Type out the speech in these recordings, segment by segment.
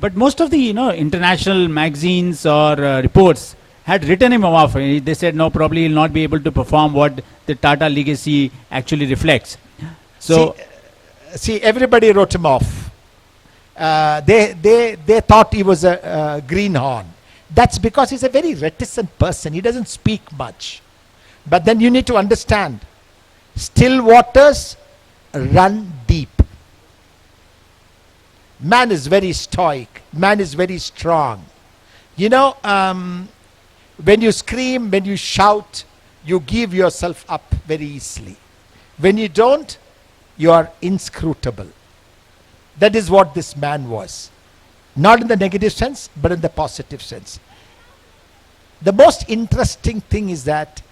But most of the international magazines or reports had written him off. They said no, probably he'll not be able to perform what the Tata legacy actually reflects. So, see, everybody wrote him off. They thought he was a greenhorn. That's because he's a very reticent person. He doesn't speak much. But then you need to understand, still waters run deep. Man is very stoic. Man is very strong. When you scream, when you shout, you give yourself up very easily. When you don't, you are inscrutable. That is what this man was. Not in the negative sense, but in the positive sense. The most interesting thing is that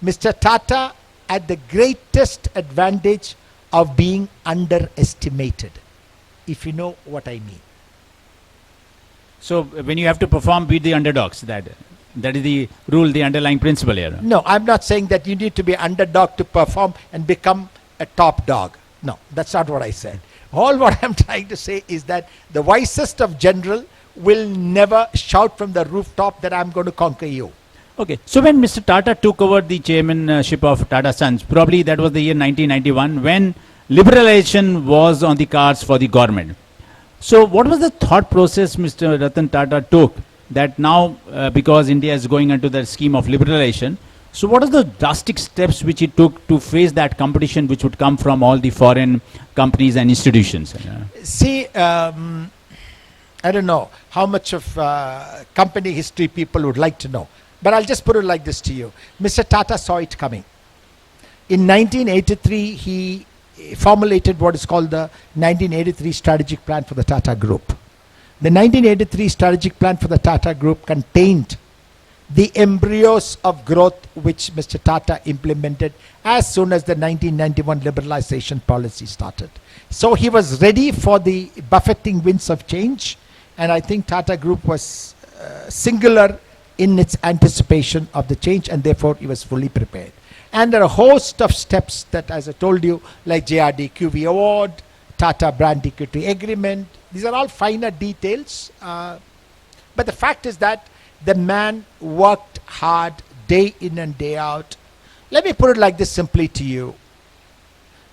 Mr. Tata had the greatest advantage of being underestimated, if you know what I mean. So when you have to perform, beat the underdogs. That is the rule, the underlying principle here. No, I'm not saying that you need to be underdog to perform and become a top dog. No, that's not what I said. All what I'm trying to say is that the wisest of general will never shout from the rooftop that I'm going to conquer you. Okay, so when Mr. Tata took over the chairmanship of Tata Sons, probably that was the year 1991, when liberalization was on the cards for the government. So what was the thought process Mr. Ratan Tata took that now, because India is going into the scheme of liberalization, so what are the drastic steps which he took to face that competition which would come from all the foreign companies and institutions? See, I don't know how much of company history people would like to know, but I'll just put it like this to you. Mr. Tata saw it coming. In 1983, he formulated what is called the 1983 Strategic Plan for the Tata Group. The 1983 Strategic Plan for the Tata Group contained the embryos of growth which Mr. Tata implemented as soon as the 1991 liberalization policy started. So he was ready for the buffeting winds of change, and I think Tata Group was singular in its anticipation of the change, and therefore he was fully prepared. And there are a host of steps that, as I told you, like JRD QV Award, Tata Brand Equity Agreement. These are all finer details. But the fact is that the man worked hard day in and day out. Let me put it like this simply to you,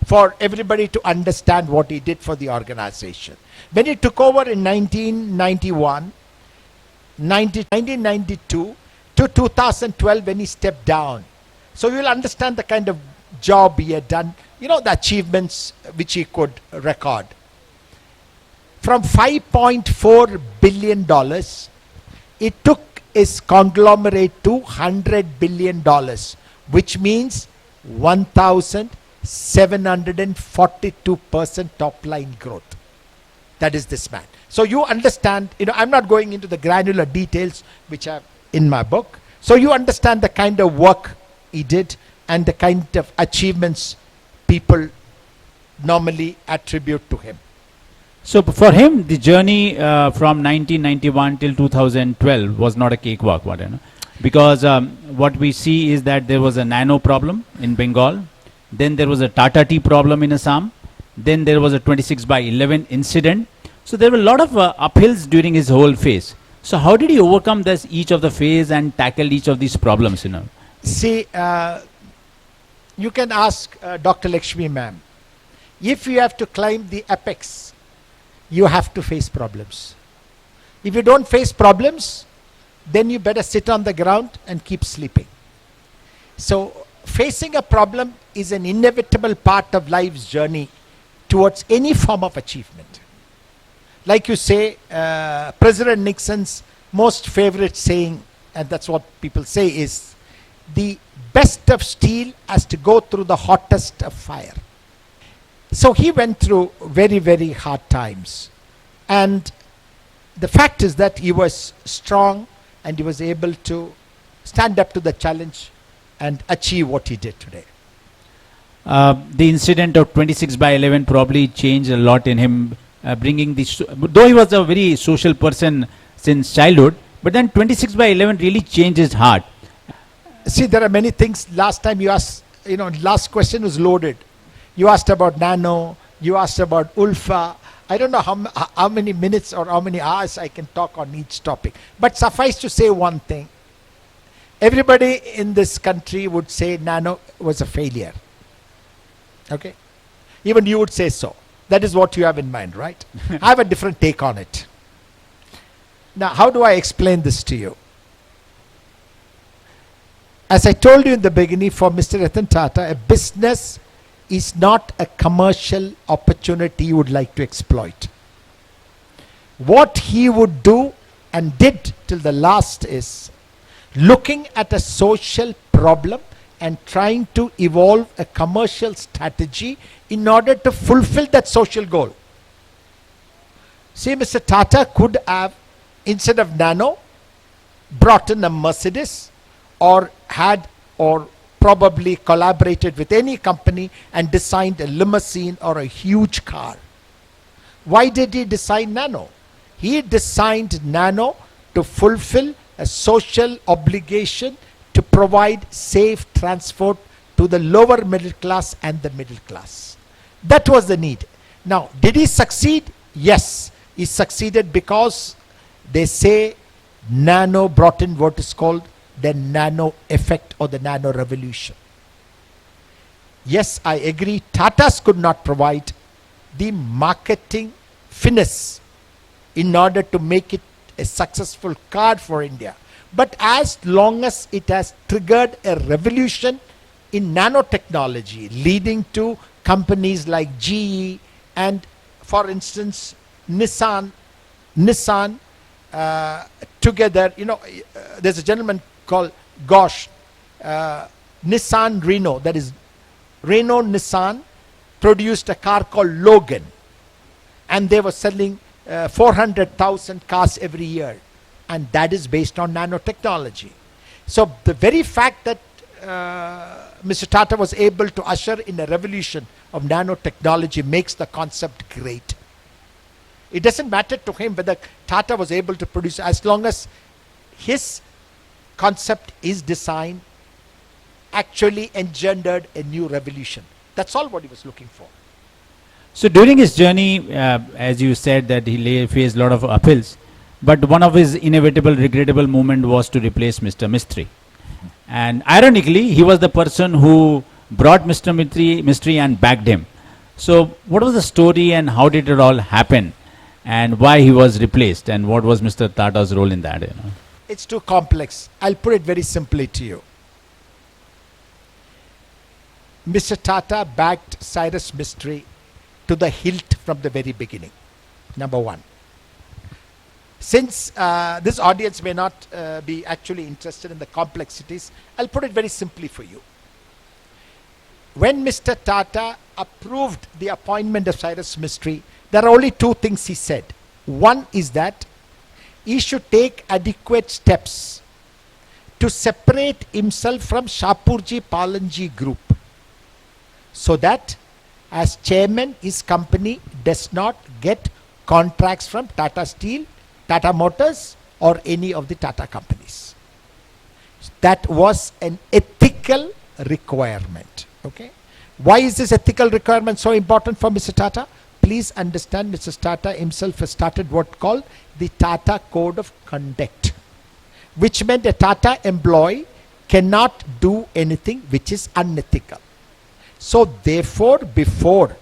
for everybody to understand what he did for the organization. When he took over in 1992 to 2012, when he stepped down. So you will understand the kind of job he had done, the achievements which he could record. From $5.4 billion, it took his conglomerate to $100 billion, which means 1,742% top line growth. That is this man. So you understand, I'm not going into the granular details which are in my book. So you understand the kind of work he did and the kind of achievements people normally attribute to him. So for him, the journey from 1991 till 2012 was not a cakewalk, because what we see is that there was a NANO problem in Bengal, then there was a Tata Tea problem in Assam, then there was a 26/11 incident. So there were a lot of uphills during his whole phase. So how did he overcome each of the phase and tackle each of these problems? See, you can ask Dr. Lakshmi ma'am. If you have to climb the apex, you have to face problems. If you don't face problems, then you better sit on the ground and keep sleeping. So facing a problem is an inevitable part of life's journey towards any form of achievement. Like you say, President Nixon's most favorite saying, and that's what people say, is the best of steel has to go through the hottest of fire. So he went through very, very hard times. And the fact is that he was strong and he was able to stand up to the challenge and achieve what he did today. The incident of 26/11 probably changed a lot in him, bringing though he was a very social person since childhood, but then 26/11 really changed his heart. See, there are many things. Last time you asked, last question was loaded. You asked about NANO, you asked about ULFA, I don't know how many minutes or how many hours I can talk on each topic. But suffice to say one thing. Everybody in this country would say nano was a failure. Okay? Even you would say so. That is what you have in mind, right? I have a different take on it. Now, how do I explain this to you? As I told you in the beginning, for Mr. Ratan Tata, a business is not a commercial opportunity you would like to exploit. What he would do and did till the last is looking at a social problem and trying to evolve a commercial strategy in order to fulfill that social goal. See, Mr. Tata could have, instead of Nano, brought in a Mercedes, or had, or probably collaborated with any company and designed a limousine or a huge car. Why did he design Nano? He designed Nano to fulfill a social obligation to provide safe transport to the lower middle class and the middle class. That was the need. Now, did he succeed? Yes, he succeeded because they say Nano brought in what is called the nano effect or the nano revolution. Yes, I agree, Tatas could not provide the marketing finesse in order to make it a successful car for India. But as long as it has triggered a revolution in nanotechnology, leading to companies like GE and, for instance, Nissan together, there's a gentleman called Ghosh, Nissan Renault, that is Renault Nissan produced a car called Logan, and they were selling 400,000 cars every year, and that is based on nanotechnology. So the very fact that Mr. Tata was able to usher in a revolution of nanotechnology makes the concept great. It doesn't matter to him whether Tata was able to produce, as long as his concept, his design actually engendered a new revolution. That's all what he was looking for. So during his journey, as you said, that he faced a lot of uphills, but one of his inevitable, regrettable moment was to replace Mr. Mistry. And ironically, he was the person who brought Mr. Mistry and backed him. So what was the story and how did it all happen? And why he was replaced, and what was Mr. Tata's role in that? It's too complex. I'll put it very simply to you. Mr. Tata backed Cyrus Mistry to the hilt from the very beginning. Number one. Since this audience may not be actually interested in the complexities, I'll put it very simply for you. When Mr. Tata approved the appointment of Cyrus Mistry, there are only two things he said. One is that he should take adequate steps to separate himself from Shapurji Palanji Group, so that as chairman his company does not get contracts from Tata Steel, Tata Motors or any of the Tata companies. That was an ethical requirement. Okay? Why is this ethical requirement so important for Mr. Tata? Please understand, Mr. Tata himself has started what called the Tata Code of Conduct, which meant a Tata employee cannot do anything which is unethical. So therefore, before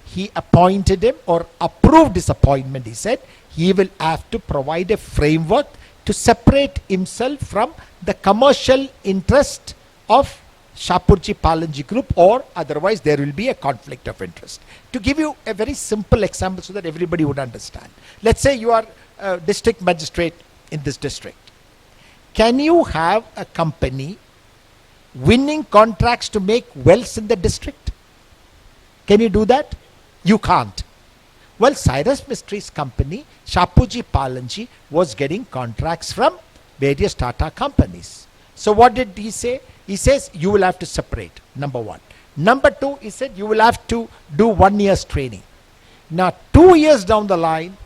he appointed him or approved his appointment, he said he will have to provide a framework to separate himself from the commercial interest of Shapurji Palanji Group, or otherwise there will be a conflict of interest. To give you a very simple example so that everybody would understand. Let's say you are a district magistrate in this district. Can you have a company winning contracts to make wells in the district? Can you do that? You can't. Well, Cyrus Mistry's company, Shapurji Palanji, was getting contracts from various Tata companies. So what did he say? He says you will have to separate, number one. Number two, he said you will have to do 1 year's training. Now 2 years down the line,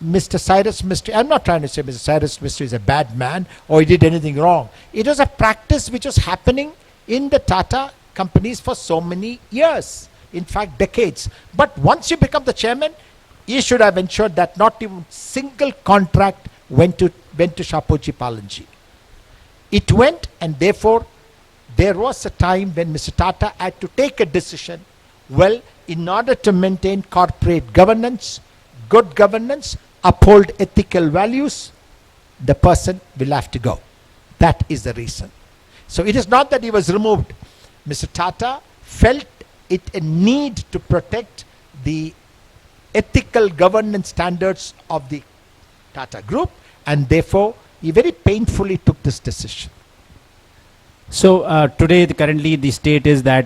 Mr. Cyrus Mistry, I'm not trying to say Mr. Cyrus Mistry is a bad man or he did anything wrong. It was a practice which was happening in the Tata companies for so many years. in fact decades. But once you become the chairman, you should have ensured that not even single contract went to Shapoji Palanji. It went, and therefore there was a time when Mr. Tata had to take a decision. Well, in order to maintain corporate governance, good governance, uphold ethical values, the person will have to go. That is the reason. So it is not that he was removed. Mr. Tata felt it a need to protect the ethical governance standards of the Tata Group, and therefore he very painfully took this decision. So today, currently, the state is that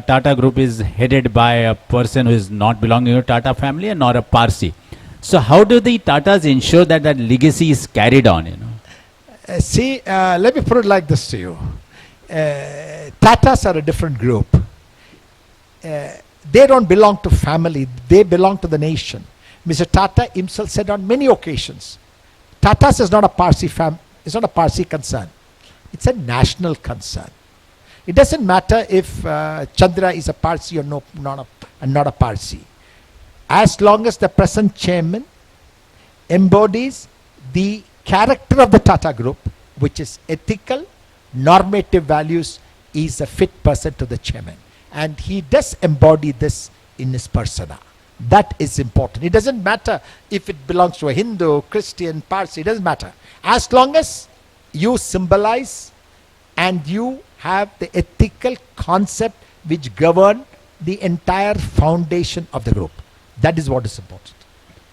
Tata Group is headed by a person who is not belonging to Tata family and not a Parsi. So how do the Tatas ensure that that legacy is carried on? See, let me put it like this to you. Tatas are a different group. They don't belong to family. They belong to the nation. Mr. Tata himself said on many occasions, Tatas is not a Parsi it's not a Parsi concern. It's a national concern. It doesn't matter if Chandra is a Parsi or not a Parsi. As long as the present chairman embodies the character of the Tata Group, which is ethical, normative values, is a fit person to the chairman. And he does embody this in his persona. That is important. It doesn't matter if it belongs to a Hindu, Christian, Parsi, it doesn't matter. As long as you symbolize and you have the ethical concept which govern the entire foundation of the group. That is what is important.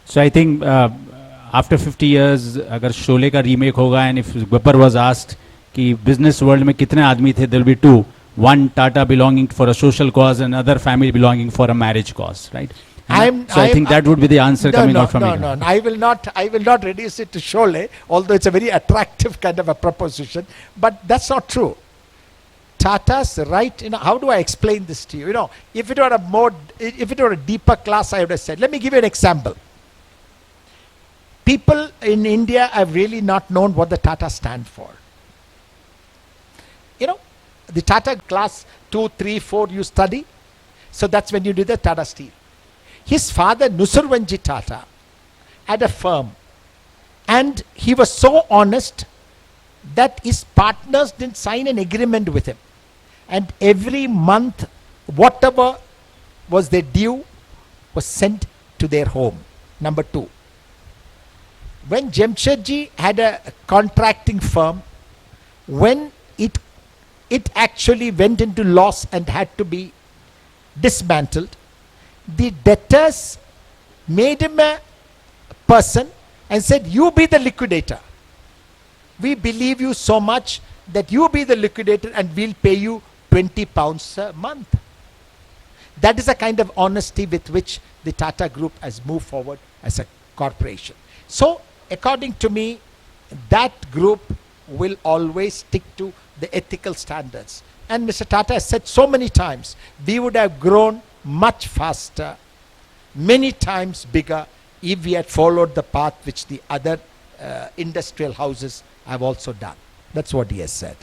So I think after 50 years, agar Sholay ka remake hoga, and if Gabbar was asked कि business world में कितने आदमी थे, there will be two. One Tata belonging for a social cause, and another family belonging for a marriage cause, right? I think that would be the answer coming out from you. No. I will not reduce it to Sholay, although it's a very attractive kind of a proposition. But that's not true. Tata's right. How do I explain this to you? If it were a deeper class, I would have said. Let me give you an example. People in India have really not known what the Tata stand for. The Tata class 2, 3, 4 you study. So that's when you do the Tata Steel. His father, Nusarvanji Tata, had a firm. And he was so honest that his partners didn't sign an agreement with him. And every month, whatever was their due was sent to their home. Number 2. When Jamshedji had a contracting firm, when it actually went into loss and had to be dismantled, the debtors made him a person and said, you be the liquidator. We believe you so much that you be the liquidator and we'll pay you 20 pounds a month. That is the kind of honesty with which the Tata Group has moved forward as a corporation. So, according to me, that group will always stick to the ethical standards. And Mr. Tata has said so many times, we would have grown much faster, many times bigger, if we had followed the path which the other industrial houses have also done. That's what he has said.